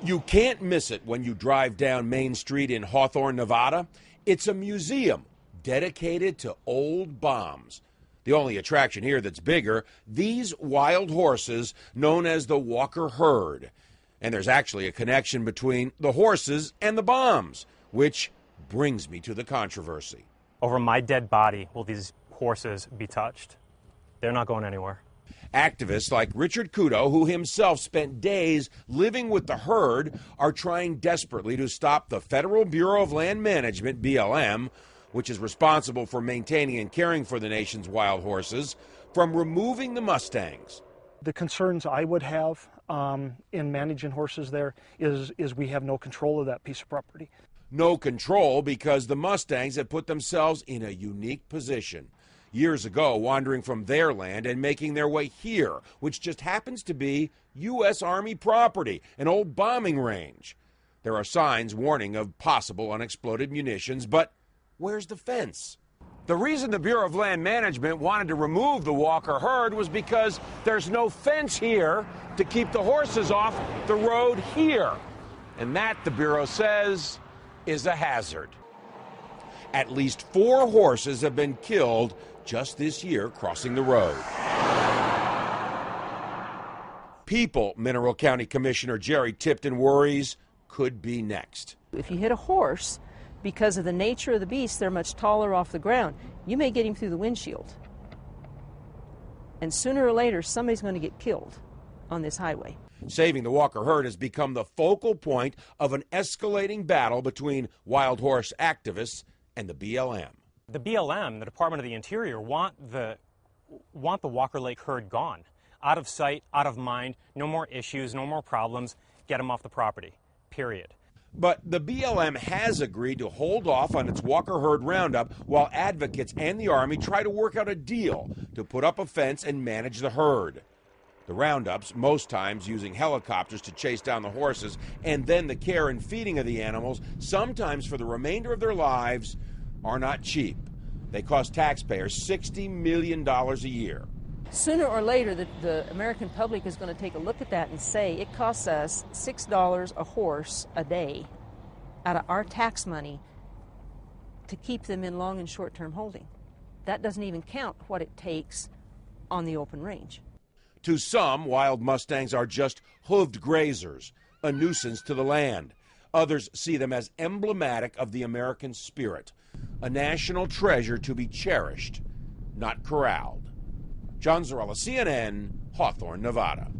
You can't miss it when you drive down Main Street in Hawthorne, Nevada. It's a museum dedicated to old bombs. The only attraction here that's bigger, these wild horses known as the Walker herd. And there's actually a connection between the horses and the bombs, which brings me to the controversy. Over my dead body will these horses be touched. They're not going anywhere. Activists like Richard Kudo, who himself spent days living with the herd, are trying desperately to stop the Federal Bureau of Land Management, BLM, which is responsible for maintaining and caring for the nation's wild horses, from removing the Mustangs. The concerns I would have in managing horses there is we have no control of that piece of property. No control because the Mustangs have put themselves in a unique position. Years ago, wandering from their land and making their way here, which just happens to be U.S. Army property, an old bombing range. There are signs warning of possible unexploded munitions, but where's the fence? The reason the Bureau of Land Management wanted to remove the Walker herd was because there's no fence here to keep the horses off the road here. And that, the Bureau says, is a hazard. At least 4 horses have been killed just this year crossing the road. People, Mineral County Commissioner Jerry Tipton worries, could be next. If you hit a horse, because of the nature of the beast, they're much taller off the ground. You may get him through the windshield. And sooner or later, somebody's going to get killed on this highway. Saving the Walker herd has become the focal point of an escalating battle between wild horse activists and the BLM. The BLM, the Department of the Interior, want the Walker Lake herd gone. Out of sight, out of mind, no more issues, no more problems, get them off the property, period. But the BLM has agreed to hold off on its Walker herd roundup while advocates and the Army try to work out a deal to put up a fence and manage the herd. The roundups, most times using helicopters to chase down the horses, and then the care and feeding of the animals, sometimes for the remainder of their lives, are not cheap. They cost taxpayers $60 million a year. Sooner or later, the American public is going to take a look at that and say it costs us $6 a horse a day out of our tax money to keep them in long and short-term holding. That doesn't even count what it takes on the open range. To some, wild Mustangs are just hooved grazers, a nuisance to the land. Others see them as emblematic of the American spirit, a national treasure to be cherished, not corralled. John Zarella, CNN, Hawthorne, Nevada.